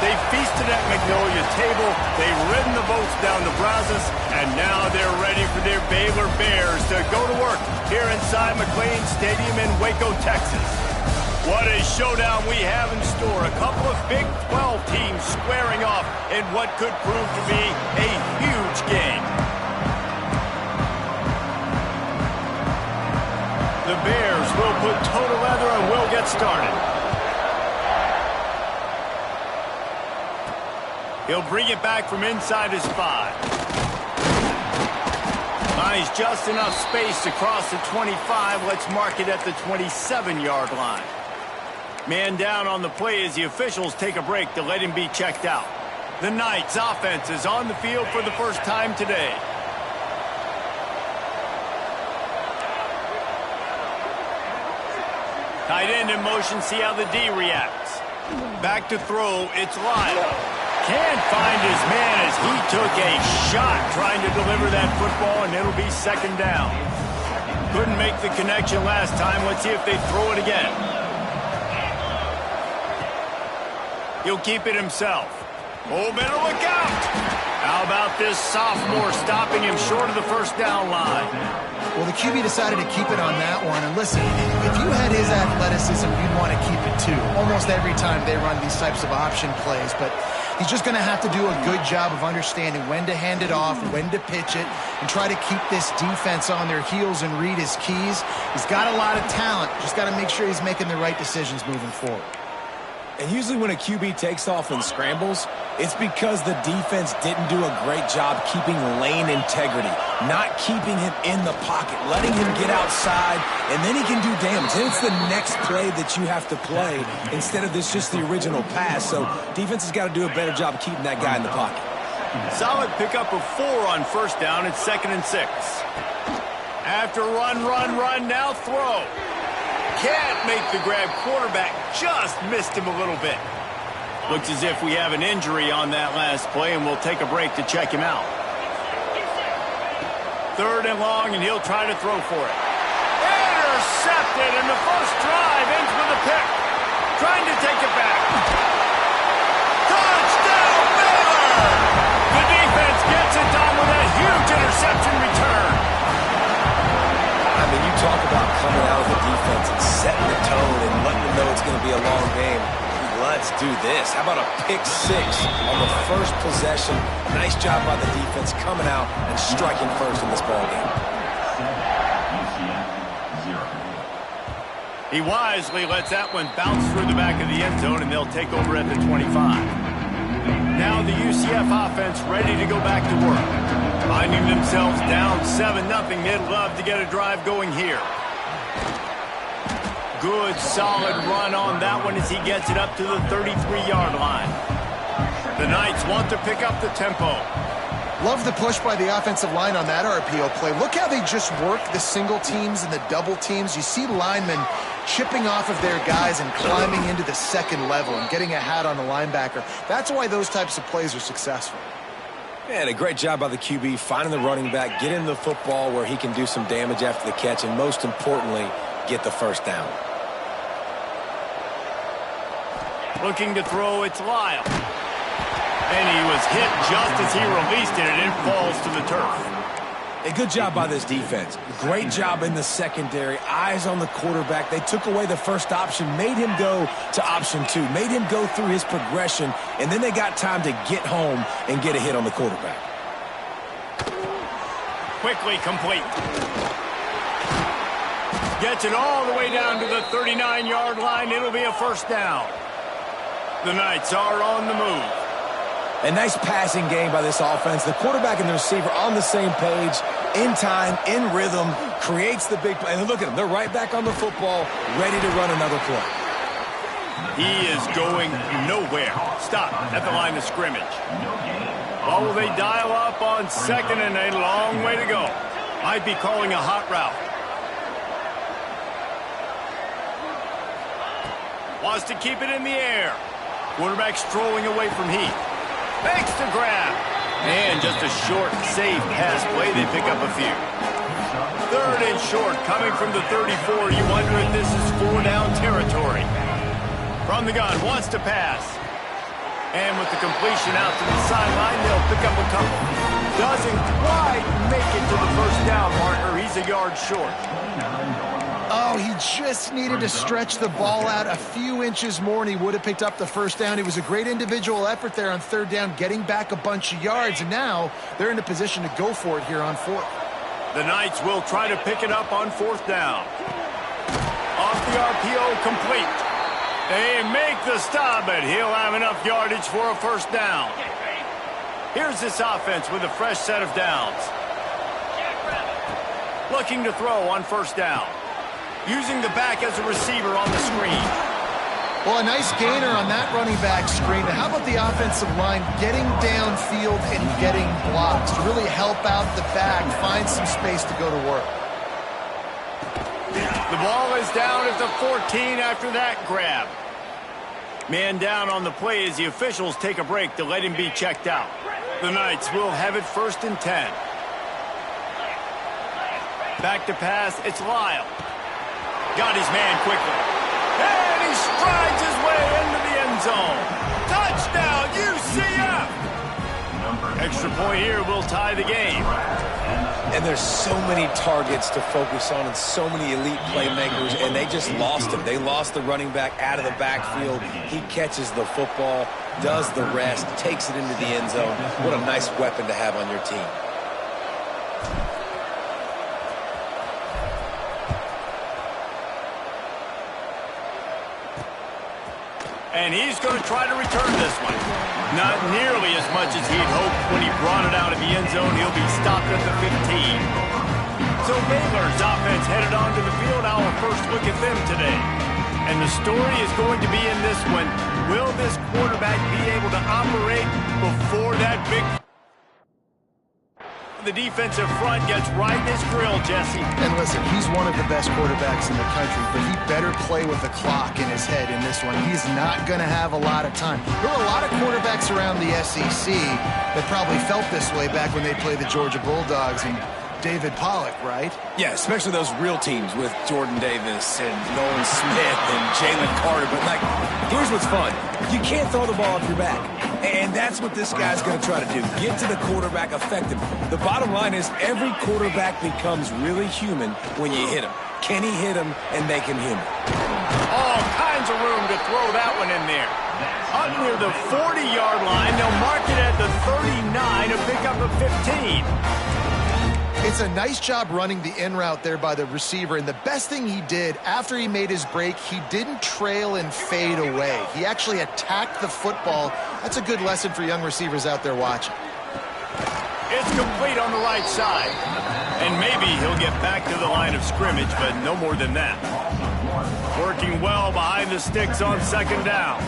They feasted at Magnolia Table, they've ridden the boats down to Brazos, and now they're ready for their Baylor Bears to go to work here inside McLean Stadium in Waco, Texas. What a showdown we have in store. A couple of Big 12 teams squaring off in what could prove to be a huge game. The Bears will put total leather and will get started. He'll bring it back from inside his 5. Finds just enough space to cross the 25. Let's mark it at the 27-yard line. Man down on the play as the officials take a break to let him be checked out. The Knights offense is on the field for the first time today. Tight end in motion, see how the D reacts. Back to throw, it's Lyle. Can't find his man as he took a shot trying to deliver that football, and it'll be second down. Couldn't make the connection last time. Let's see if they throw it again. He'll keep it himself. Oh, better look out. How about this sophomore stopping him short of the first down line? Well, the QB decided to keep it on that one. And listen, if you had his athleticism, you'd want to keep it too. Almost every time they run these types of option plays. But he's just going to have to do a good job of understanding when to hand it off, when to pitch it, and try to keep this defense on their heels and read his keys. He's got a lot of talent. Just got to make sure he's making the right decisions moving forward. And usually when a QB takes off and scrambles, it's because the defense didn't do a great job keeping lane integrity, not keeping him in the pocket, letting him get outside, and then he can do damage. Then it's the next play that you have to play instead of this just the original pass. So defense has got to do a better job keeping that guy in the pocket. Solid pickup of 4 on first down. It's 2nd and 6. After run, now throw. Can't make the grab. Quarterback just missed him a little bit. Looks as if we have an injury on that last play, and we'll take a break to check him out. 3rd and long, and he'll try to throw for it. Intercepted, and the first drive ends with a pick. Trying to take it back. Touchdown, Baylor! The defense gets it done with a huge interception return. I mean, you talk about coming out of the defense and setting the tone and letting them know it's going to be a long game. Let's do this. How about a pick 6 on the first possession? Nice job by the defense coming out and striking first in this ballgame. He wisely lets that one bounce through the back of the end zone, and they'll take over at the 25. Now the UCF offense ready to go back to work. Finding themselves down 7-0, they'd love to get a drive going here. Good, solid run on that one as he gets it up to the 33-yard line. The Knights want to pick up the tempo. Love the push by the offensive line on that RPO play. Look how they just work the single teams and the double teams. You see linemen chipping off of their guys and climbing into the second level and getting a hat on the linebacker. That's why those types of plays are successful. And a great job by the QB finding the running back, getting the football where he can do some damage after the catch, and most importantly, get the first down. Looking to throw, it's Lyle. And he was hit just as he released it, and it falls to the turf. A good job by this defense. Great job in the secondary. Eyes on the quarterback. They took away the first option, made him go to option 2, made him go through his progression, and then they got time to get home and get a hit on the quarterback. Quickly complete. Gets it all the way down to the 39-yard line. It'll be a first down. The Knights are on the move. A nice passing game by this offense. The quarterback and the receiver on the same page, in time, in rhythm, creates the big play. And look at them. They're right back on the football, ready to run another play. He is going nowhere. Stop at the line of scrimmage. Oh, they dial up on 2nd and a long way to go. Might be calling a hot route. Wants to keep it in the air. Quarterback strolling away from Heath. Makes the grab. And just a short, safe pass play. They pick up a few. 3rd and short coming from the 34. You wonder if this is 4-down territory. From the gun, wants to pass. And with the completion out to the sideline, they'll pick up a couple. Doesn't quite make it to the first down marker. He's a yard short. Oh, he just needed to stretch the ball out a few inches more, and he would have picked up the first down. It was a great individual effort there on third down, getting back a bunch of yards, and now they're in a position to go for it here on fourth. The Knights will try to pick it up on fourth down. Off the RPO, complete. They make the stop, but he'll have enough yardage for a first down. Here's this offense with a fresh set of downs. Looking to throw on first down. Using the back as a receiver on the screen. Well, a nice gainer on that running back screen. How about the offensive line getting downfield and getting blocks to really help out the back, find some space to go to work. The ball is down at the 14 after that grab. Man down on the play as the officials take a break to let him be checked out. The Knights will have it 1st and 10. Back to pass, it's Lyle. Got his man quickly. And he strides his way into the end zone. Touchdown, UCF! Extra point here will tie the game. And there's so many targets to focus on and so many elite playmakers, and they just lost him. They lost the running back out of the backfield. He catches the football, does the rest, takes it into the end zone. What a nice weapon to have on your team. And he's going to try to return this one. Not nearly as much as he'd hoped when he brought it out of the end zone. He'll be stopped at the 15. So Baylor's offense headed onto the field. Our first look at them today. And the story is going to be in this one. Will this quarterback be able to operate before that big... The defensive front gets right in his grill, Jesse. And listen, he's one of the best quarterbacks in the country, but he better play with the clock in his head in this one. He's not going to have a lot of time. There were a lot of quarterbacks around the SEC that probably felt this way back when they played the Georgia Bulldogs and David Pollock, right? Yeah, especially those real teams with Jordan Davis and Nolan Smith and Jalen Carter. But, like, here's what's fun. You can't throw the ball off your back. And that's what this guy's going to try to do. Get to the quarterback effectively. The bottom line is every quarterback becomes really human when you hit him. Can he hit him and make him human? All kinds of room to throw that one in there. Up near the 40-yard line, they'll mark it at the 39 to pick up a 15. It's a nice job running the in route there by the receiver, and the best thing he did after he made his break, he didn't trail and fade away. He actually attacked the football. That's a good lesson for young receivers out there watching. It's complete on the right side. And maybe he'll get back to the line of scrimmage, but no more than that. Working well behind the sticks on second down.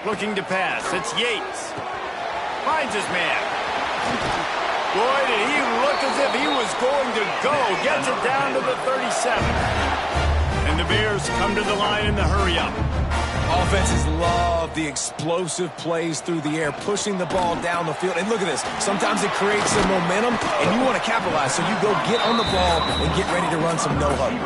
Looking to pass, it's Yates. Finds his man. Boy, did he look as if he was going to go. Gets it down to the 37. And the Bears come to the line in the hurry-up. Offenses love the explosive plays through the air, pushing the ball down the field. And look at this. Sometimes it creates some momentum, and you want to capitalize. So you go get on the ball and get ready to run some no-huddle.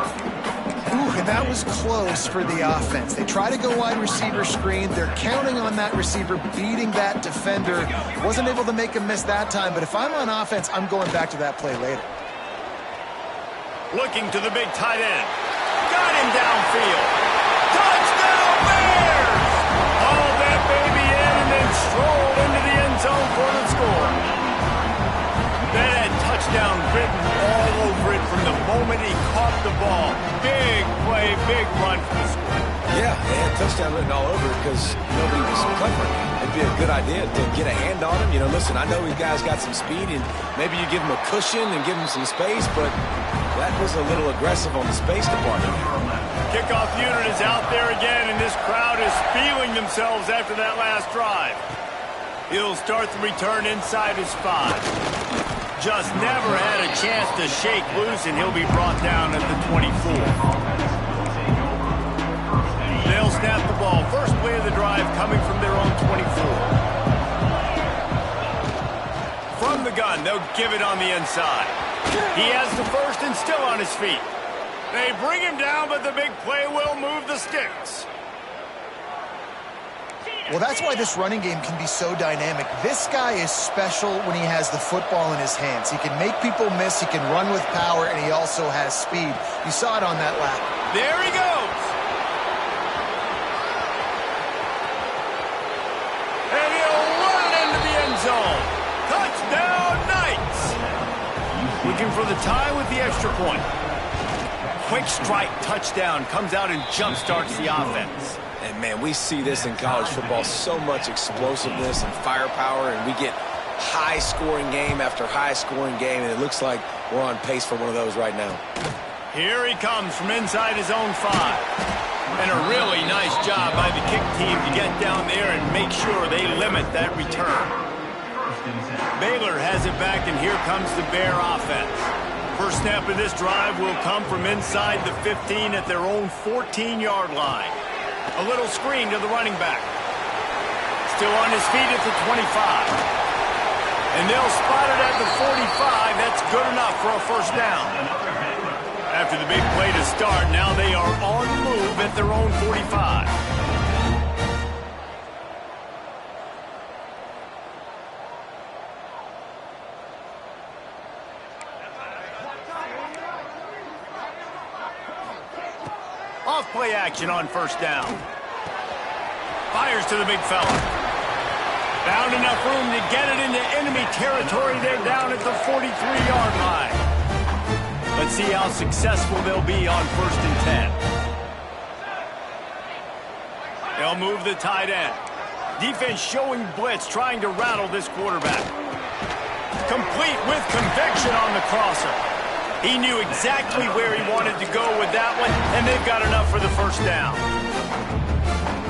Ooh, and that was close for the offense. They try to go wide receiver screen. They're counting on that receiver beating that defender. Wasn't able to make him miss that time, but if I'm on offense, I'm going back to that play later. Looking to the big tight end. Got him downfield. Touchdown Bears! Hauled that baby in and then strolled into the end zone for the score. That had touchdown written all over it from the moment he caught the ball. Big play, big run for the score. Yeah, they had touchdown written all over it because nobody was covering. It'd be a good idea to get a hand on him. You know, listen, I know these guys got some speed, and maybe you give him a cushion and give him some space, but that was a little aggressive on the space department. Kickoff unit is out there again, and this crowd is feeling themselves after that last drive. He'll start the return inside his 5. Just never had a chance to shake loose, and he'll be brought down at the 24. They'll snap the ball. First play of the drive coming from their own 24. From the gun, they'll give it on the inside. He has the first and still on his feet. They bring him down, but the big play will move the sticks. Well, that's why this running game can be so dynamic. This guy is special when he has the football in his hands. He can make people miss, he can run with power, and he also has speed. You saw it on that lap. There he goes. And he'll run it into the end zone. Touchdown, Knights. Looking for the tie with the extra point. Quick strike touchdown comes out and jump-starts the offense. And, man, we see this in college football, so much explosiveness and firepower, and we get high-scoring game after high-scoring game, and it looks like we're on pace for one of those right now. Here he comes from inside his own 5. And a really nice job by the kick team to get down there and make sure they limit that return. Baylor has it back, and here comes the Bear offense. First snap of this drive will come from inside the 15 at their own 14-yard line. A little screen to the running back. Still on his feet at the 25. And they'll spot it at the 45. That's good enough for a first down. After the big play to start, now they are on the move at their own 45. Off-play action on first down. Fires to the big fella. Found enough room to get it into enemy territory. They're down at the 43-yard line. Let's see how successful they'll be on 1st and 10. They'll move the tight end. Defense showing blitz, trying to rattle this quarterback. Complete with conviction on the crosser. He knew exactly where he wanted to go with that one, and they've got enough for the first down.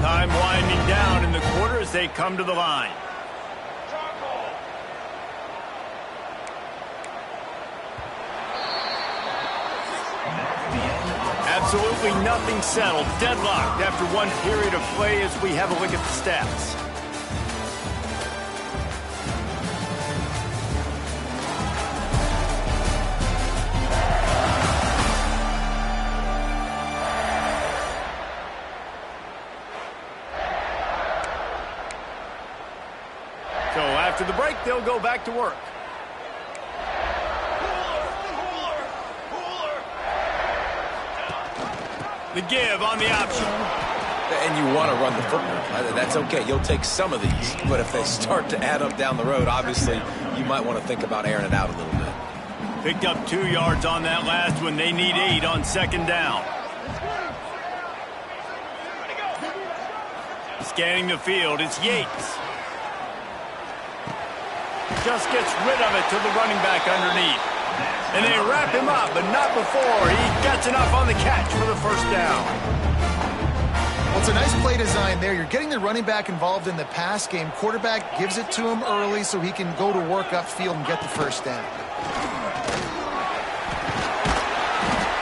Time winding down in the quarter as they come to the line. Absolutely nothing settled. Deadlocked after one period of play as we have a look at the stats. So after the break, they'll go back to work. The give on the option. And you want to run the football. That's okay. You'll take some of these. But if they start to add up down the road, obviously, you might want to think about airing it out a little bit. Picked up 2 yards on that last one. They need 8 on 2nd down. Scanning the field, it's Yates. Just gets rid of it to the running back underneath. And they wrap him up, but not before he gets enough on the catch for the first down. Well, it's a nice play design there. You're getting the running back involved in the pass game. Quarterback gives it to him early so he can go to work upfield and get the first down.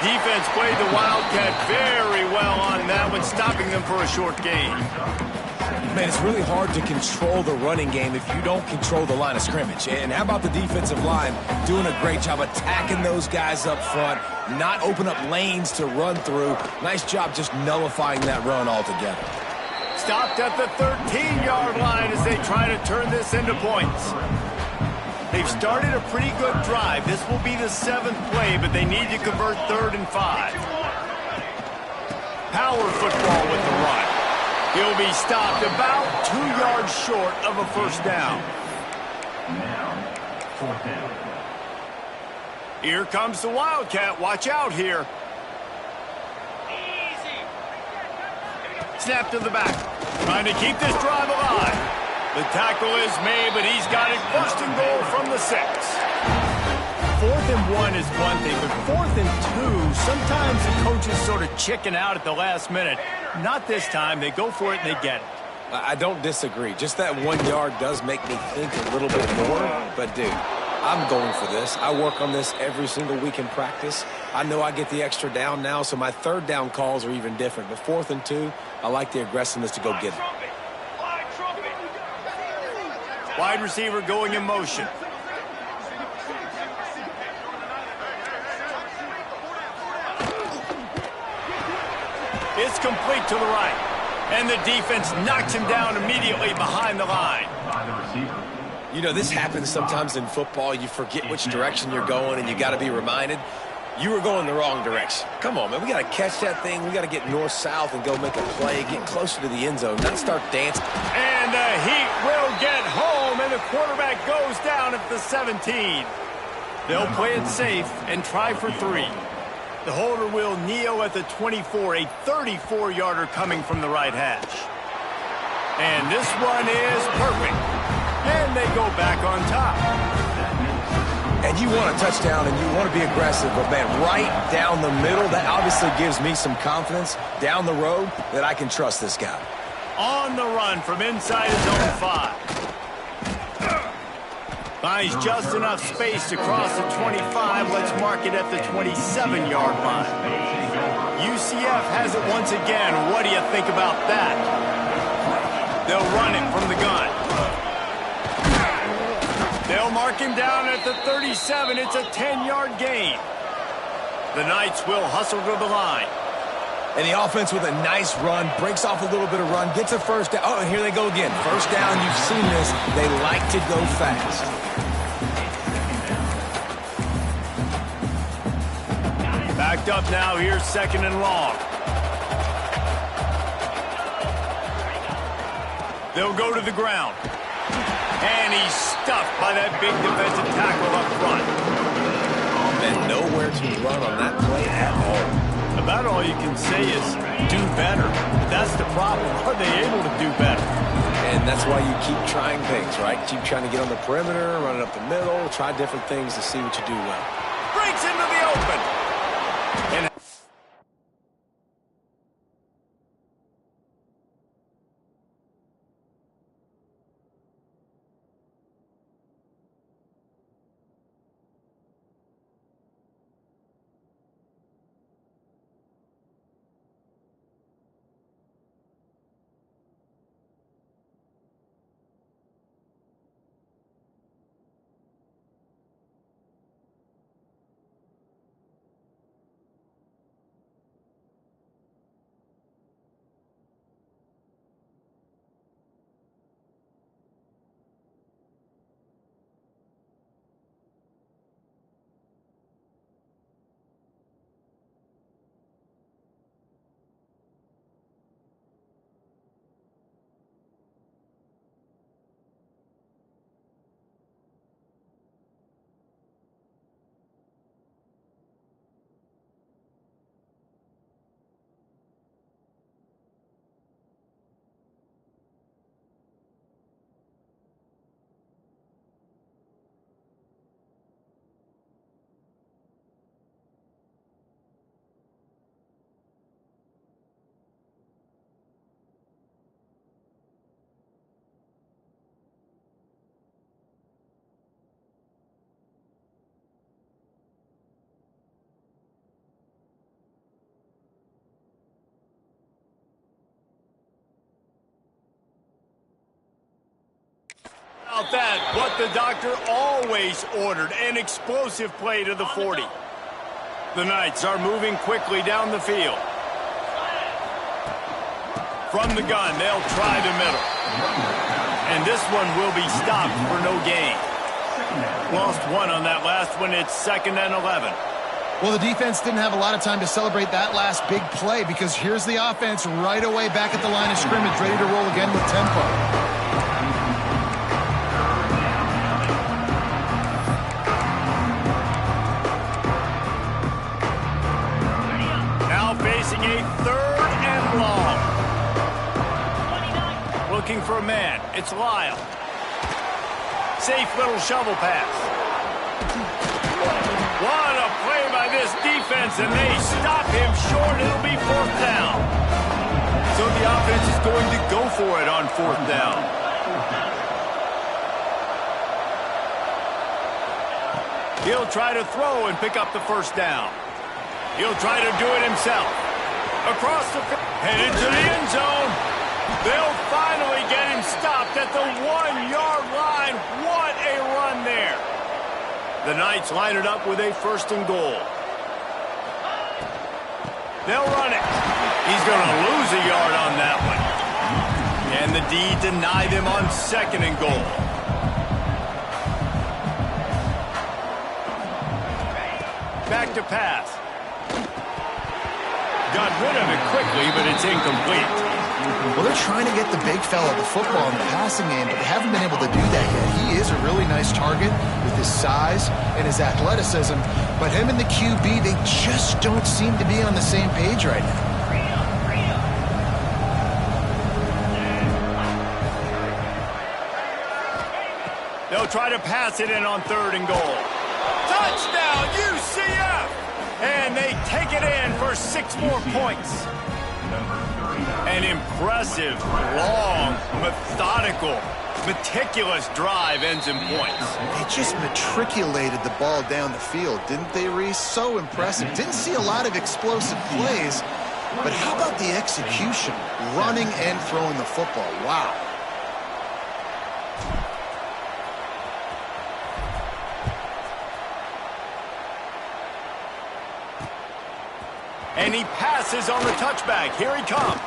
Defense played the Wildcat very well on that one, stopping them for a short gain. Man, it's really hard to control the running game if you don't control the line of scrimmage. And how about the defensive line doing a great job attacking those guys up front, not open up lanes to run through. Nice job just nullifying that run altogether. Stopped at the 13-yard line as they try to turn this into points. They've started a pretty good drive. This will be the 7th play, but they need to convert 3rd and 5. Power football with the run. He'll be stopped about 2 yards short of a first down. Here comes the Wildcat. Watch out here. Snap to the back. Trying to keep this drive alive. The tackle is made, but he's got it 1st and goal from the 6. 4th and 1 is one thing, but 4th and 2, sometimes the coaches sort of chicken out at the last minute. Not this time. They go for it and they get it. I don't disagree. Just that 1 yard does make me think a little bit more. But, dude, I'm going for this. I work on this every single week in practice. I know I get the extra down now, so my 3rd down calls are even different. But 4th and 2, I like the aggressiveness to go get it. Wide receiver going in motion. It's complete to the right. And the defense knocks him down immediately behind the line. You know, this happens sometimes in football. You forget which direction you're going, and you got to be reminded. You were going the wrong direction. Come on, man. We got to catch that thing. We got to get north-south and go make a play, get closer to the end zone, not start dancing. And the Heat will get home, and the quarterback goes down at the 17. They'll play it safe and try for 3. The holder will kneel at the 24, a 34-yarder coming from the right hash. And this one is perfect. And they go back on top. And you want a touchdown and you want to be aggressive, but, man, right down the middle, that obviously gives me some confidence down the road that I can trust this guy. On the run from inside his own 5. Finds just enough space to cross the 25. Let's mark it at the 27-yard line. UCF has it once again. What do you think about that? They'll run it from the gun. They'll mark him down at the 37. It's a 10-yard gain. The Knights will hustle to the line. And the offense with a nice run, breaks off a little bit of run, gets a first down. Oh, and here they go again. First down, you've seen this. They like to go fast. Backed up now, here's 2nd and long. They'll go to the ground. And he's stuffed by that big defensive tackle up front. And nowhere to run on that play at all. About all you can say is do better. That's the problem. Are they able to do better? And that's why you keep trying things, right? Keep trying to get on the perimeter, run it up the middle, try different things to see what you do well. Breaks into the open. And that, what the doctor always ordered, an explosive play to the 40. The Knights are moving quickly down the field. From the gun, they'll try the middle. And this one will be stopped for no gain. Lost 1 on that last one. It's 2nd and 11. Well, the defense didn't have a lot of time to celebrate that last big play because here's the offense right away back at the line of scrimmage, ready to roll again with tempo. Facing a 3rd and long. Looking for a man. It's Lyle. Safe little shovel pass. What a play by this defense, and they stop him short. It'll be 4th down. So the offense is going to go for it on 4th down. He'll try to throw and pick up the 1st down. He'll try to do it himself. Across the field, headed to the end zone. They'll finally get him stopped at the 1-yard line. What a run there. The Knights line it up with a 1st and goal. They'll run it. He's going to lose a yard on that one. And the D deny them on 2nd and goal. Back to pass. Got rid of it quickly, but it's incomplete. Well, they're trying to get the big fella the football in the passing game, but they haven't been able to do that yet. He is a really nice target with his size and his athleticism, but him and the QB, they just don't seem to be on the same page right now. They'll try to pass it in on 3rd and goal. Touchdown, UCF! And they take it in for 6 more points. An impressive, long, methodical, meticulous drive ends in points. They just matriculated the ball down the field, didn't they, Reese? So impressive. Didn't see a lot of explosive plays, but how about the execution? Running and throwing the football. Wow. And he passes on the touchback. Here he comes.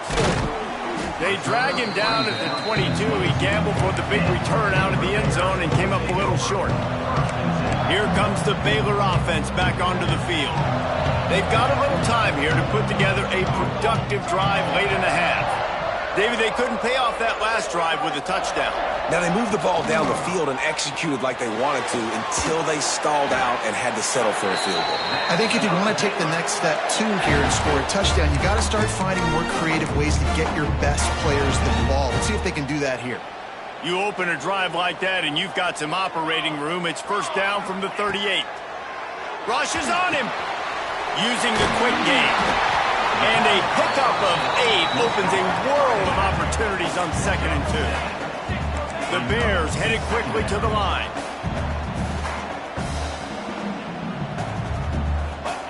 They drag him down at the 22. He gambled for the big return out of the end zone and came up a little short. Here comes the Baylor offense back onto the field. They've got a little time here to put together a productive drive late in the half. David, they couldn't pay off that last drive with a touchdown. Now, they moved the ball down the field and executed like they wanted to until they stalled out and had to settle for a field goal. I think if you want to take the next step, too, here and score a touchdown, you got to start finding more creative ways to get your best players the ball. Let's see if they can do that here. You open a drive like that and you've got some operating room. It's 1st down from the 38. Rushes on him. Using the quick game. And a pickup of 8 opens a world of opportunities on 2nd and 2. The Bears headed quickly to the line.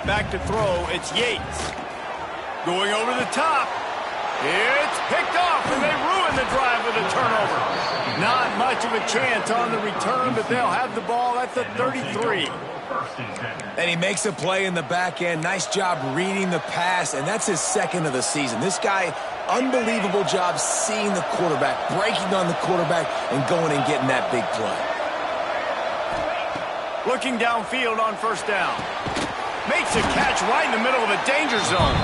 Back to throw, it's Yates. Going over the top. It's picked off, and they ruin the drive with a turnover. Not much of a chance on the return, but they'll have the ball at the 33. And he makes a play in the back end. Nice job reading the pass, and that's his 2nd of the season. This guy, unbelievable job seeing the quarterback, breaking on the quarterback, and going and getting that big play. Looking downfield on 1st down. Makes a catch right in the middle of a danger zone.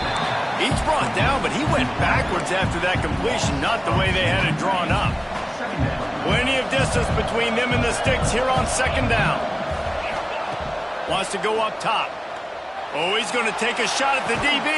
He's brought down, but he went backwards after that completion, not the way they had it drawn up. Plenty of distance between them and the sticks here on 2nd down. Wants to go up top. Oh, he's going to take a shot at the DB.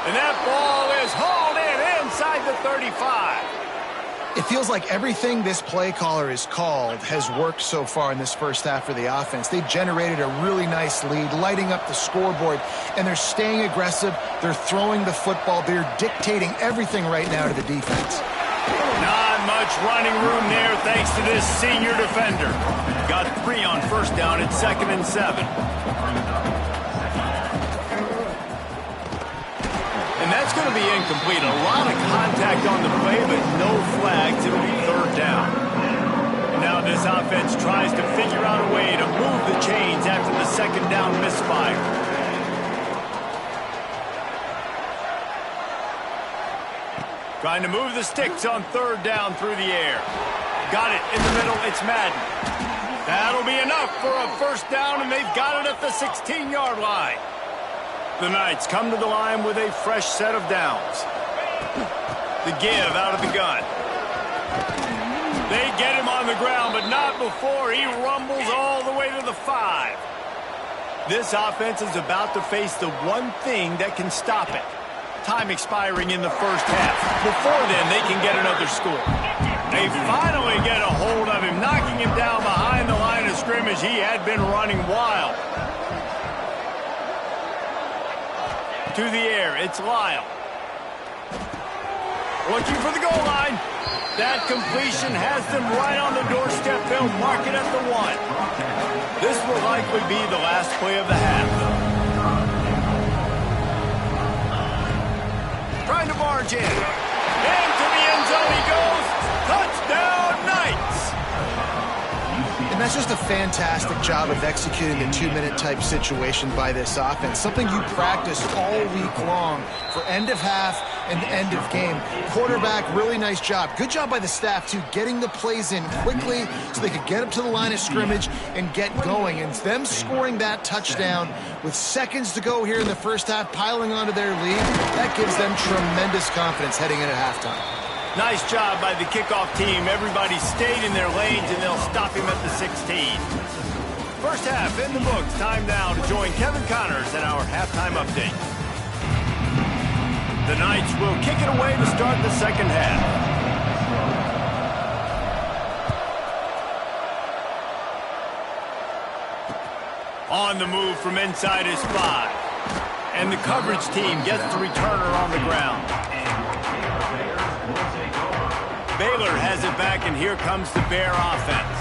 And that ball is hauled in inside the 35. It feels like everything this play caller has called has worked so far in this first half for the offense. They've generated a really nice lead, lighting up the scoreboard, and they're staying aggressive. They're throwing the football. They're dictating everything right now to the defense. Not much running room there thanks to this senior defender. Got 3 on 1st down at 2nd and 7. And that's going to be incomplete. A lot of contact on the play, but no flags. It'll be 3rd down. And now this offense tries to figure out a way to move the chains after the 2nd down misfire. Trying to move the sticks on 3rd down through the air. Got it in the middle. It's Madden. That'll be enough for a 1st down, and they've got it at the 16-yard line. The Knights come to the line with a fresh set of downs. The give out of the gun. They get him on the ground, but not before he rumbles all the way to the 5. This offense is about to face the one thing that can stop it. Time expiring in the first half. Before then, they can get another score. They finally get a hold of him, knocking him down behind the line of scrimmage. He had been running wild. To the air, it's Lyle. Looking for the goal line. That completion has them right on the doorstep. They'll mark it at the 1. This will likely be the last play of the half, though. Trying to barge in. Into the end zone he goes. Touchdown, Knights! And that's just a fantastic job of executing a 2-minute type situation by this offense. Something you practiced all week long for end of half and end of game. Quarterback, really nice job. Good job by the staff, too, getting the plays in quickly so they could get up to the line of scrimmage and get going. And them scoring that touchdown with seconds to go here in the first half, piling onto their lead, that gives them tremendous confidence heading in at halftime. Nice job by the kickoff team. Everybody stayed in their lanes, and they'll stop him at the 16. First half in the books. Time now to join Kevin Connors in our halftime update. The Knights will kick it away to start the second half. On the move from inside his 5. And the coverage team gets the returner on the ground. Baylor has it back, and here comes the Bear offense.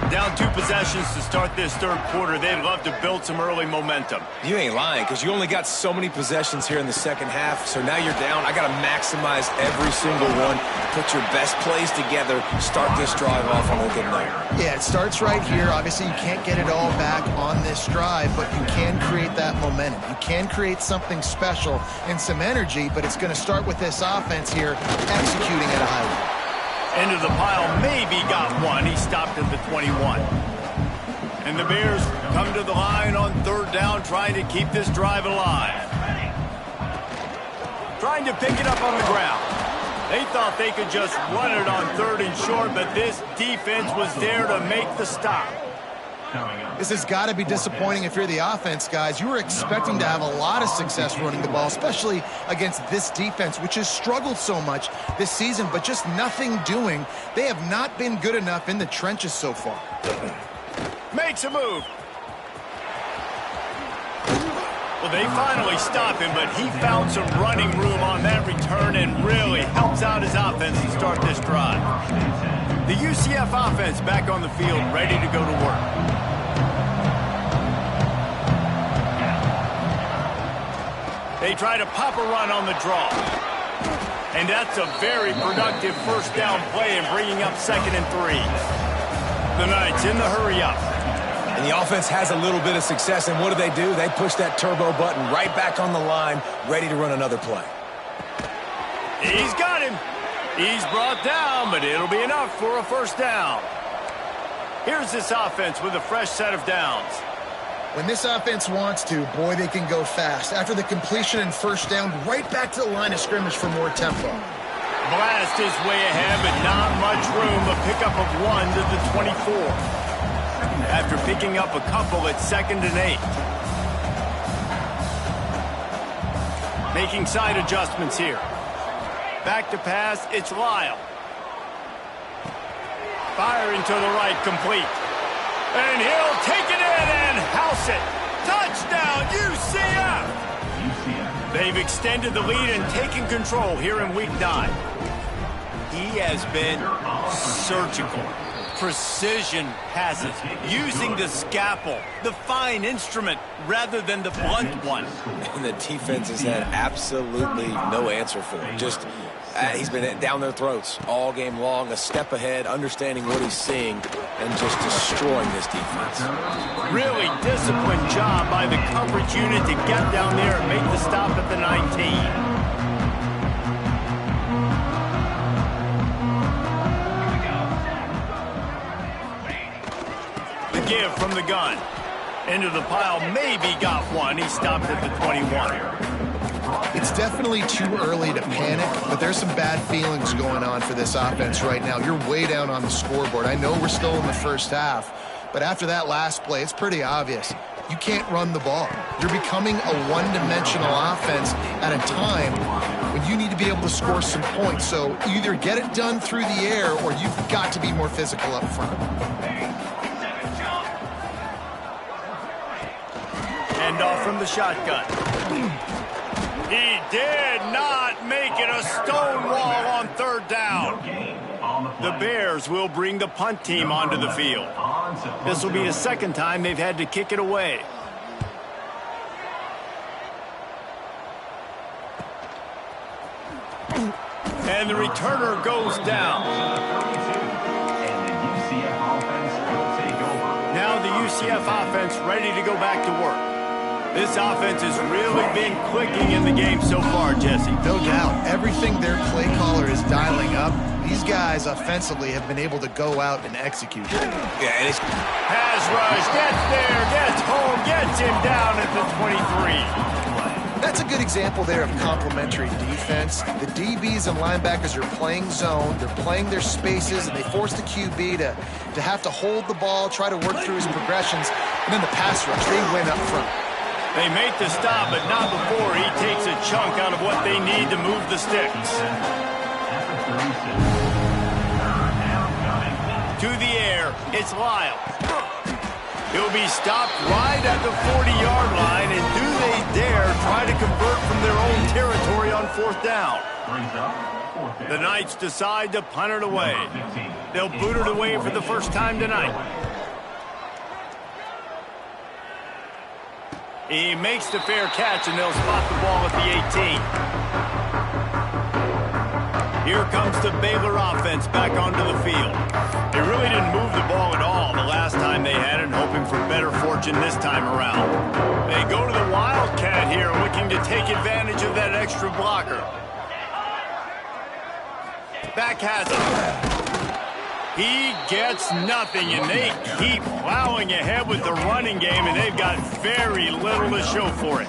Down 2 possessions to start this third quarter. They'd love to build some early momentum. You ain't lying, because you only got so many possessions here in the second half, so now you're down. I got to maximize every single one, put your best plays together, start this drive off on a good note. Yeah, it starts right here. Obviously, you can't get it all back on this drive, but you can create that momentum. You can create something special and some energy, but it's going to start with this offense here executing at a high level. Into the pile, maybe got one. He stopped at the 21. And the Bears come to the line on third down, trying to keep this drive alive. Trying to pick it up on the ground. They thought they could just run it on third and short, but this defense was there to make the stop. This has got to be disappointing if you're the offense, guys. You were expecting to have a lot of success running the ball, especially against this defense, which has struggled so much this season, but just nothing doing. They have not been good enough in the trenches so far. Makes a move. Well, they finally stop him, but he found some running room on that return and really helps out his offense to start this drive. The UCF offense back on the field, ready to go to work. They try to pop a run on the draw. And that's a very productive first down play and bringing up 2nd and 3. The Knights in the hurry up. And the offense has a little bit of success, and what do? They push that turbo button right back on the line, ready to run another play. He's got him. He's brought down, but it'll be enough for a first down. Here's this offense with a fresh set of downs. When this offense wants to, boy, they can go fast. After the completion and first down, right back to the line of scrimmage for more tempo. Blast is way ahead, but not much room. A pickup of 1 to the 24. After picking up a couple at 2nd and 8. Making side adjustments here. Back to pass, it's Lyle. Firing to the right, complete. And he'll take it in and house it. Touchdown, UCF! They've extended the lead and taken control here in Week 9. He has been surgical. Precision passes, using the scalpel, the fine instrument, rather than the blunt one. And the defense has had absolutely no answer for it. Just, he's been down their throats all game long, a step ahead, understanding what he's seeing, and just destroying this defense. Really disciplined job by the coverage unit to get down there and make the stop at the 19. Give from the gun. Into the pile, maybe got one. He stopped at the 21. It's definitely too early to panic, but there's some bad feelings going on for this offense right now. You're way down on the scoreboard. I know we're still in the first half, but after that last play, it's pretty obvious. You can't run the ball. You're becoming a one-dimensional offense at a time when you need to be able to score some points. So either get it done through the air or you've got to be more physical up front. Off from the shotgun. He did not make it a stone wall on third down. The Bears will bring the punt team onto the field. This will be the second time they've had to kick it away. And the returner goes down. Now the UCF offense ready to go back to work. This offense has really been clicking in the game so far, Jesse. No doubt. Everything their play caller is dialing up, these guys offensively have been able to go out and execute. Yeah, and it's Pass rush, gets there, gets home, gets him down at the 23. That's a good example there of complementary defense. The DBs and linebackers are playing zone, they're playing their spaces, and they force the QB to have to hold the ball, try to work through his progressions, and then the pass rush, they win up front. They make the stop, but not before he takes a chunk out of what they need to move the sticks. To the air, it's Lyle. He'll be stopped right at the 40-yard line, and do they dare try to convert from their own territory on 4th down? The Knights decide to punt it away. They'll boot it away for the first time tonight. He makes the fair catch, and they'll spot the ball at the 18. Here comes the Baylor offense back onto the field. They really didn't move the ball at all the last time they had it, hoping for better fortune this time around. They go to the Wildcat here, looking to take advantage of that extra blocker. Back has it. He gets nothing, and they keep plowing ahead with the running game, and they've got very little to show for it.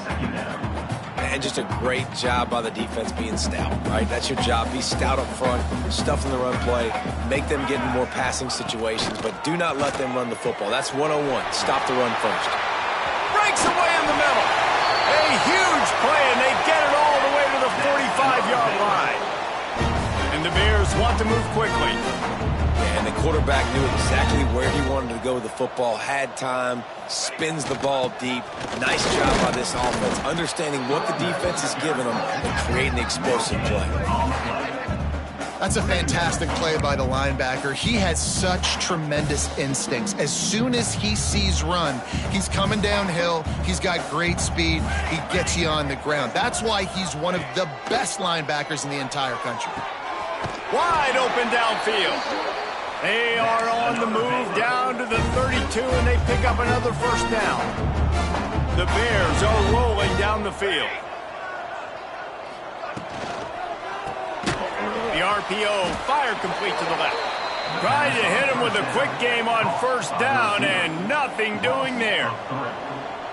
And just a great job by the defense being stout, right? That's your job. Be stout up front, stuff in the run play, make them get in more passing situations, but do not let them run the football. That's 101. Stop the run first. Breaks away in the middle. A huge play, and they get it all the way to the 45-yard line. And the Bears want to move quickly. And the quarterback knew exactly where he wanted to go with the football, had time, spins the ball deep. Nice job by this offense, understanding what the defense is giving them and creating the explosive play. That's a fantastic play by the linebacker. He has such tremendous instincts. As soon as he sees run, he's coming downhill. He's got great speed. He gets you on the ground. That's why he's one of the best linebackers in the entire country. Wide open downfield. They are on the move down to the 32, and they pick up another first down. The Bears are rolling down the field. The RPO, fire complete to the left. Trying to hit him with a quick game on first down, and nothing doing there.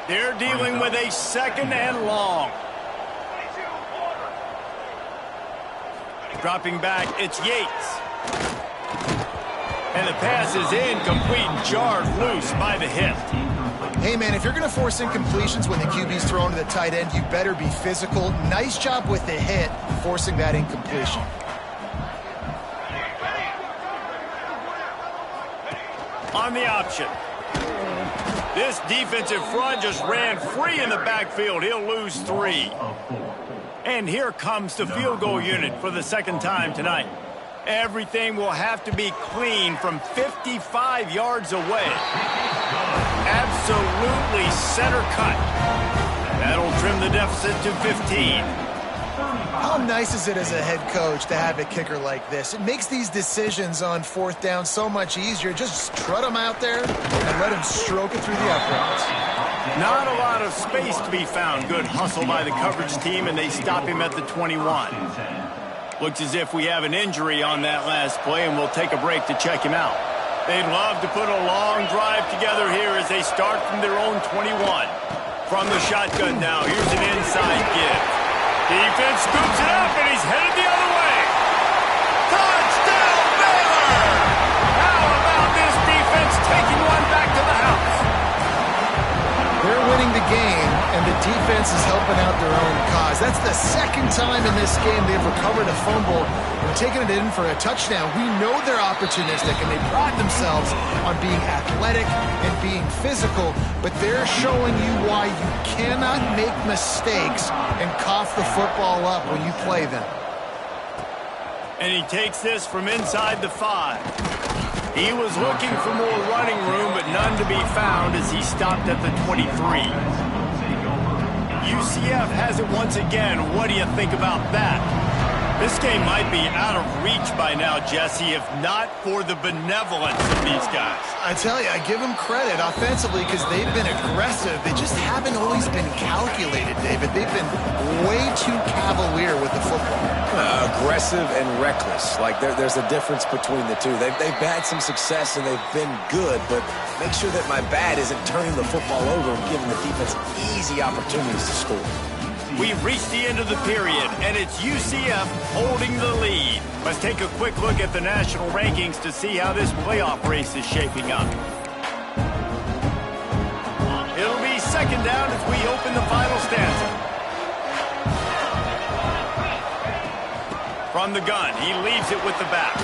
They're dealing with a 2nd and long. Dropping back, it's Yates. And the pass is incomplete, jarred loose by the hit. Hey, man, if you're going to force incompletions when the QB's thrown to the tight end, you better be physical. Nice job with the hit, forcing that incompletion. On the option. This defensive front just ran free in the backfield. He'll lose 3. And here comes the field goal unit for the 2nd time tonight. Everything will have to be clean from 55 yards away. Absolutely center cut. That'll trim the deficit to 15. How nice is it as a head coach to have a kicker like this? It makes these decisions on 4th down so much easier. Just trot them out there and let him stroke it through the uprights. Not a lot of space to be found. Good hustle by the coverage team, and they stop him at the 21. Looks as if we have an injury on that last play, and we'll take a break to check him out. They'd love to put a long drive together here as they start from their own 21. From the shotgun now, here's an inside give. Defense scoops it up, and he's headed the other way. Touchdown, Baylor! How about this defense taking one back to the house? They're winning the game, and the defense is helping out their own cause. That's the 2nd time in this game they've recovered a fumble and taken it in for a touchdown. We know they're opportunistic, and they pride themselves on being athletic and being physical, but they're showing you why you cannot make mistakes and cough the football up when you play them. And he takes this from inside the 5. He was looking for more running room, but none to be found as he stopped at the 23. UCF has it once again. What do you think about that? This game might be out of reach by now, Jesse, if not for the benevolence of these guys. I tell you, I give them credit offensively because they've been aggressive. They just haven't always been calculated, David. They've been way too cavalier with the football. Aggressive and reckless. Like, there's a difference between the two. They've had some success and they've been good, but make sure that my bat isn't turning the football over and giving the defense easy opportunities to score. We've reached the end of the period, and it's UCF holding the lead. Let's take a quick look at the national rankings to see how this playoff race is shaping up. It'll be second down as we open the final stanza. From the gun, he leaves it with the back.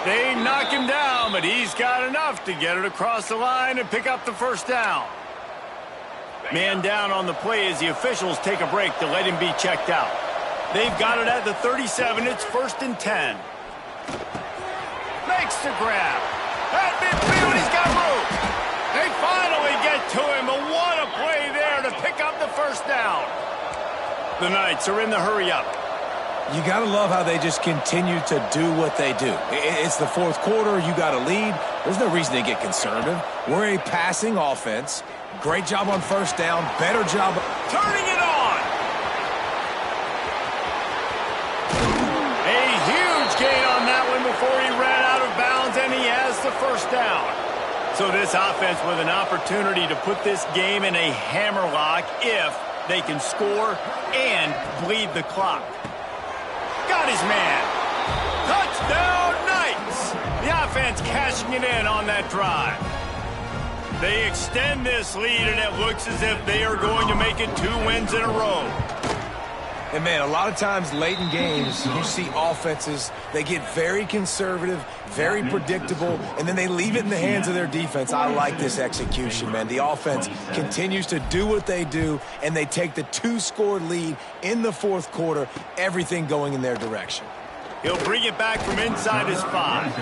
They knock him down, but he's got enough to get it across the line and pick up the first down. Man down on the play as the officials take a break to let him be checked out. They've got it at the 37. It's 1st and 10. Makes the grab. At midfield, he's got room. They finally get to him, but what a play there to pick up the first down. The Knights are in the hurry-up. You got to love how they just continue to do what they do. It's the fourth quarter. You got a lead. There's no reason to get conservative. We're a passing offense. Great job on first down. Better job turning it on. A huge gain on that one before he ran out of bounds, and he has the first down. So this offense with an opportunity to put this game in a hammerlock if they can score and bleed the clock. Got his man. Touchdown, Knights. The offense cashing it in on that drive. They extend this lead, and it looks as if they are going to make it 2 wins in a row. And, man, a lot of times late in games, you see offenses, they get very conservative, very predictable, and then they leave it in the hands of their defense. I like this execution, man. The offense continues to do what they do, and they take the 2-score lead in the fourth quarter, everything going in their direction. He'll bring it back from inside his 5.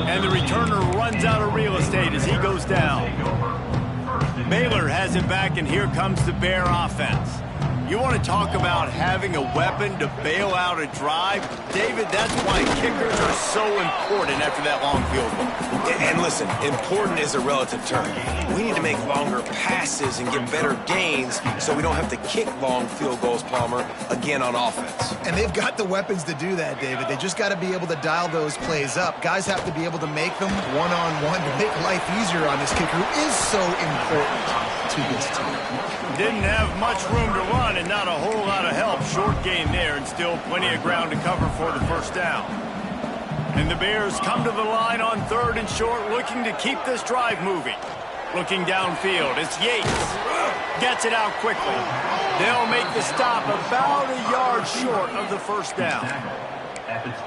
And the returner runs out of real estate as he goes down. Baylor has it back, and here comes the Bear offense. You want to talk about having a weapon to bail out a drive? David, that's why kickers are so important after that long field goal. And listen, important is a relative term. We need to make longer passes and get better gains so we don't have to kick long field goals, Palmer, again on offense. And they've got the weapons to do that, David. They just got to be able to dial those plays up. Guys have to be able to make them one-on-one to make life easier on this kicker who is so important to this team. Didn't have much room to run and not a whole lot of help. Short gain there and still plenty of ground to cover for the first down. And the Bears come to the line on 3rd and short, looking to keep this drive moving. Looking downfield, it's Yates. Gets it out quickly. They'll make the stop about a yard short of the first down.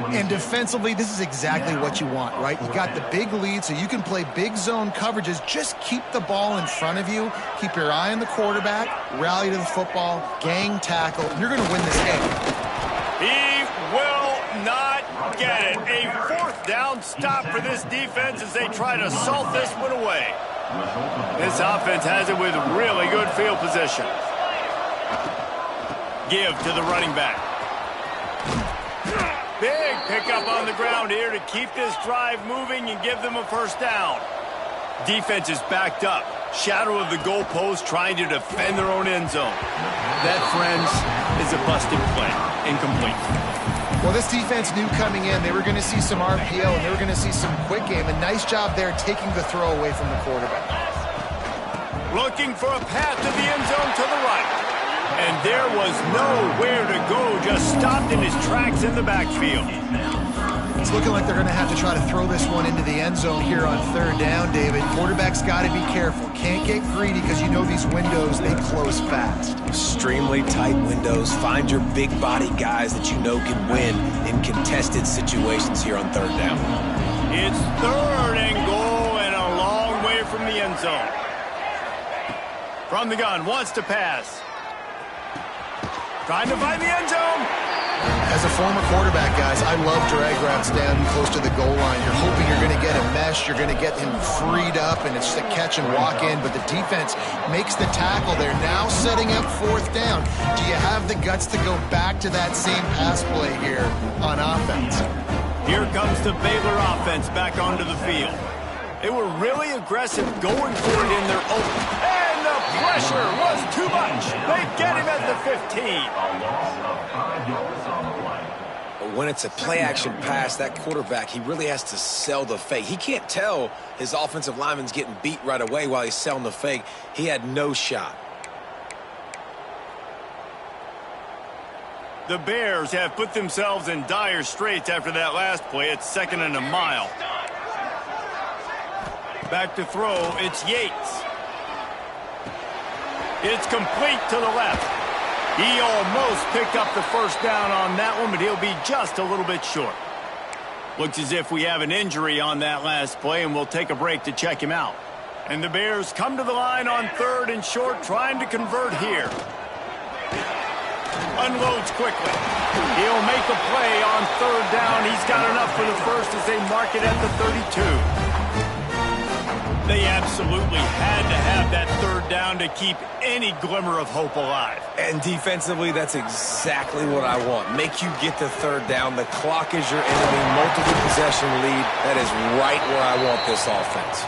And defensively, this is exactly what you want, right? You got the big lead, so you can play big zone coverages. Just keep the ball in front of you. Keep your eye on the quarterback. Rally to the football. Gang tackle. You're going to win this game. He will not get it. A 4th down stop for this defense as they try to salt this one away. This offense has it with really good field position. Give to the running back. Big pickup on the ground here to keep this drive moving and give them a first down. Defense is backed up. Shadow of the goalpost trying to defend their own end zone. That, friends, is a busted play. Incomplete. Well, this defense knew coming in they were going to see some RPO and they were going to see some quick game. A nice job there taking the throw away from the quarterback. Looking for a path to the end zone to the right. And there was nowhere to go, just stopped in his tracks in the backfield. It's looking like they're going to have to try to throw this one into the end zone here on 3rd down, David. Quarterback's got to be careful. Can't get greedy because you know these windows, they close fast. Extremely tight windows. Find your big body guys that you know can win in contested situations here on 3rd down. It's 3rd and goal and a long way from the end zone. From the gun, wants to pass. Trying to find the end zone. As a former quarterback, guys, I love drag routes down close to the goal line. You're hoping you're going to get a mesh, you're going to get him freed up, and it's just a catch and walk in, but the defense makes the tackle. They're now setting up fourth down. Do you have the guts to go back to that same pass play here on offense? Here comes the Baylor offense back onto the field. They were really aggressive going for it in their open. And the pressure was too much. They get him at the 15. But when it's a play-action pass, that quarterback, he really has to sell the fake. He can't tell his offensive lineman's getting beat right away while he's selling the fake. He had no shot. The Bears have put themselves in dire straits after that last play. It's 2nd and a mile. Back to throw, it's Yates. It's complete to the left. He almost picked up the first down on that one, but he'll be just a little bit short. Looks as if we have an injury on that last play, and we'll take a break to check him out. And the Bears come to the line on 3rd and short, trying to convert here. Unloads quickly. He'll make a play on 3rd down. He's got enough for the first as they mark it at the 32. They absolutely had to have that 3rd down to keep any glimmer of hope alive. And defensively, that's exactly what I want. Make you get the 3rd down. The clock is your enemy. Multiple possession lead. That is right where I want this offense.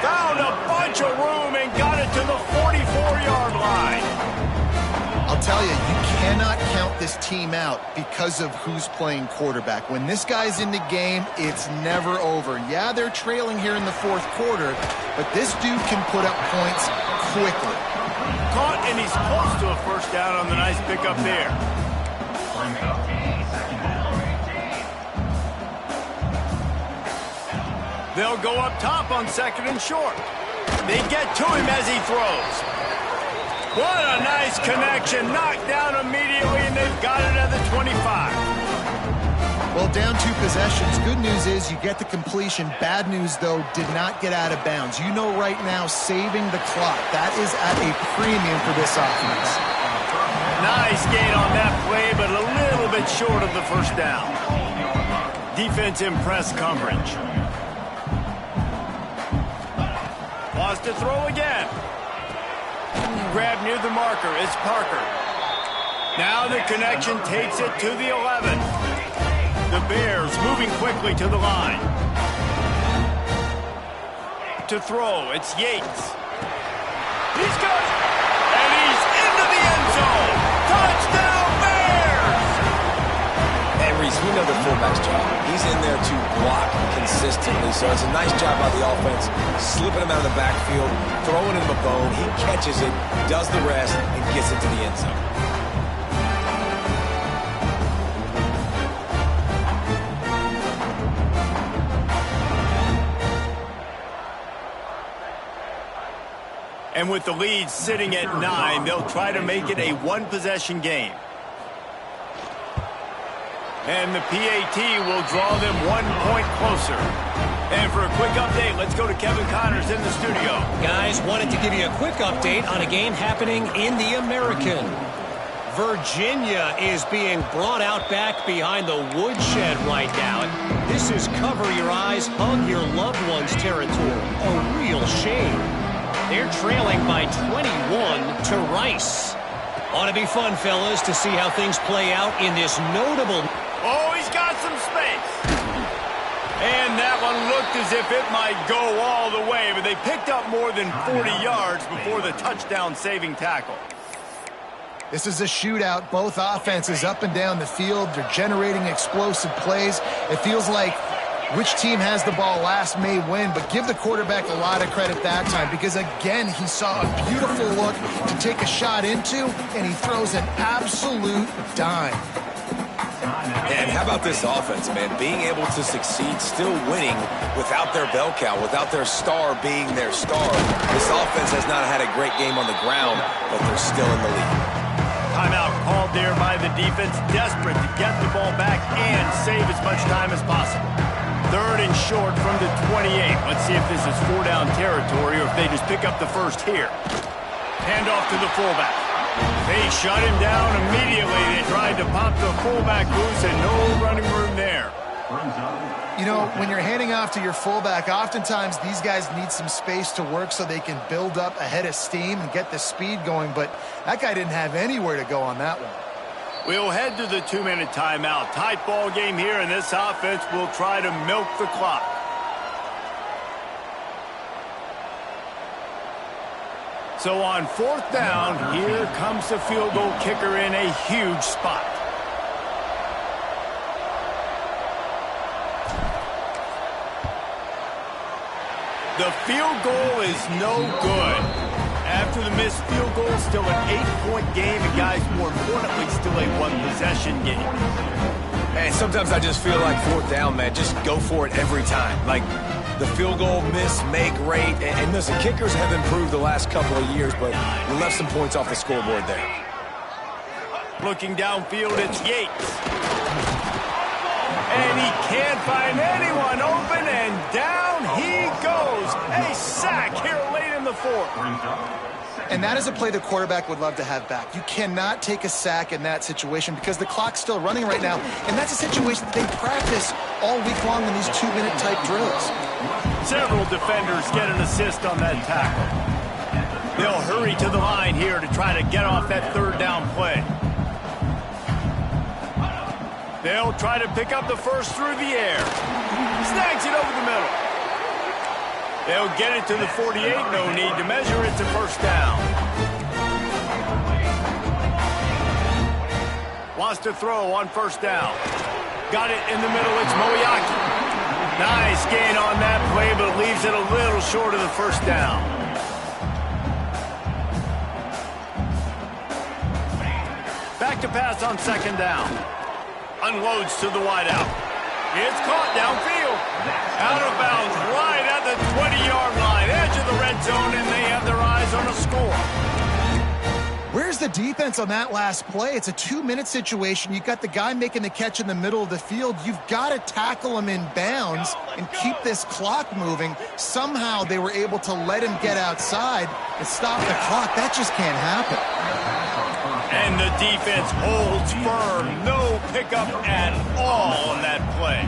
Found a bunch of room and got it to the 44-yard line. I'll tell you, you cannot count this team out because of who's playing quarterback. When this guy's in the game, it's never over. Yeah, they're trailing here in the 4th quarter, but this dude can put up points quickly. Caught, and he's close to a first down on the nice pickup there. They'll go up top on 2nd and short. They get to him as he throws. What a nice connection. Knocked down immediately, and they've got it at the 25. Well, down 2 possessions. Good news is you get the completion. Bad news, though, did not get out of bounds. You know right now, saving the clock. That is at a premium for this offense. Nice gain on that play, but a little bit short of the first down. Defense in press coverage. Lost to throw again. Grab near the marker. It's Parker. Now the connection takes it to the 11. The Bears moving quickly to the line. To throw, it's Yates. He's got it. And he's into the end zone. Touchdown, Bears! And Reese, we know the fullback's job. He's in there to block consistently, so it's a nice job by the offense, slipping him out of the backfield, throwing him a bone. He catches it, does the rest, and gets it to the end zone. And with the lead sitting at 9, they'll try to make it a one-possession game. And the PAT will draw them 1 point closer. And for a quick update, let's go to Kevin Connors in the studio. Guys, wanted to give you a quick update on a game happening in the American. Virginia is being brought out back behind the woodshed right now. This is cover your eyes, hug your loved ones territory. A real shame. They're trailing by 21 to Rice. Ought to be fun, fellas, to see how things play out in this notable... Oh, he's got some space. And that one looked as if it might go all the way, but they picked up more than 40 yards before the touchdown-saving tackle. This is a shootout. Both offenses up and down the field. They're generating explosive plays. It feels like which team has the ball last may win, but give the quarterback a lot of credit that time because, again, he saw a beautiful look to take a shot into, and he throws an absolute dime. And how about this offense, man? Being able to succeed, still winning without their bell cow, without their star being their star. This offense has not had a great game on the ground, but they're still in the lead. Timeout called there by the defense, desperate to get the ball back and save as much time as possible. 3rd and short from the 28. Let's see if this is 4-down territory or if they just pick up the first here. Hand off to the fullback. They shut him down immediately. They tried to pop the fullback loose and no running room there. You know, when you're handing off to your fullback, oftentimes these guys need some space to work so they can build up a head of steam and get the speed going, but that guy didn't have anywhere to go on that one. We'll head to the 2-minute timeout. Tight ball game here, and this offense will try to milk the clock. So on 4th down, here comes the field goal kicker in a huge spot. The field goal is no good. After the missed field goal, still an 8-point game, and guys, more importantly, still a 1-possession game. And sometimes I just feel like 4th down, man, just go for it every time. Like the field goal miss, make rate, and listen, kickers have improved the last couple of years, but we left some points off the scoreboard there. Looking downfield, it's Yates. And he can't find anyone open, and down he goes. A sack here late in the 4th. And that is a play the quarterback would love to have back. You cannot take a sack in that situation because the clock's still running right now, and that's a situation that they practice all week long in these 2-minute type drills. Several defenders get an assist on that tackle. They'll hurry to the line here to try to get off that 3rd down play. They'll try to pick up the first through the air. Snags it over the middle. They'll get it to the 48. No need to measure it to 1st down. Wants to throw on 1st down. Got it in the middle. It's Moyaki. Nice gain on that play, but leaves it a little short of the 1st down. Back to pass on 2nd down. Unloads to the wideout. It's caught downfield. Out of bounds right at the 20-yard line. Edge of the red zone, and they have their eyes on a score. Where's the defense on that last play? It's a 2-minute situation. You've got the guy making the catch in the middle of the field. You've got to tackle him in bounds and keep this clock moving. Somehow they were able to let him get outside and stop the clock. That just can't happen. And the defense holds firm. No pickup at all on that play.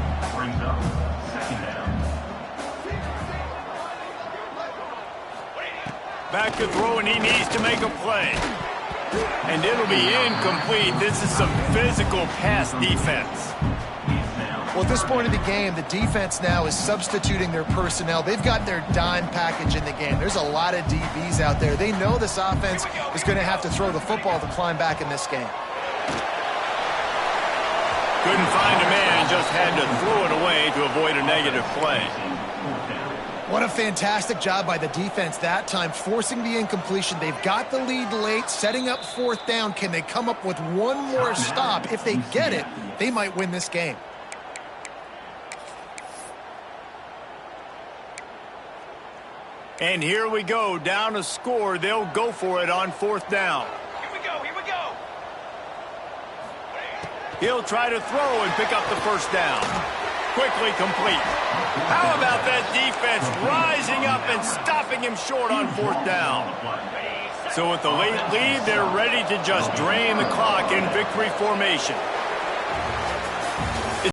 Back to throw, and he needs to make a play. And it'll be incomplete. This is some physical pass defense. Well, at this point of the game, the defense now is substituting their personnel. They've got their dime package in the game. There's a lot of DBs out there. They know this offense is going to have to throw the football to climb back in this game. Couldn't find a man, just had to throw it away to avoid a negative play. What a fantastic job by the defense that time, forcing the incompletion. They've got the lead late, setting up 4th down. Can they come up with one more stop? If they get it, they might win this game. And here we go, down a score. They'll go for it on 4th down. Here we go, here we go. He'll try to throw and pick up the 1st down. Quickly complete. How about that defense rising up and stopping him short on 4th down? So with the late lead, they're ready to just drain the clock in victory formation.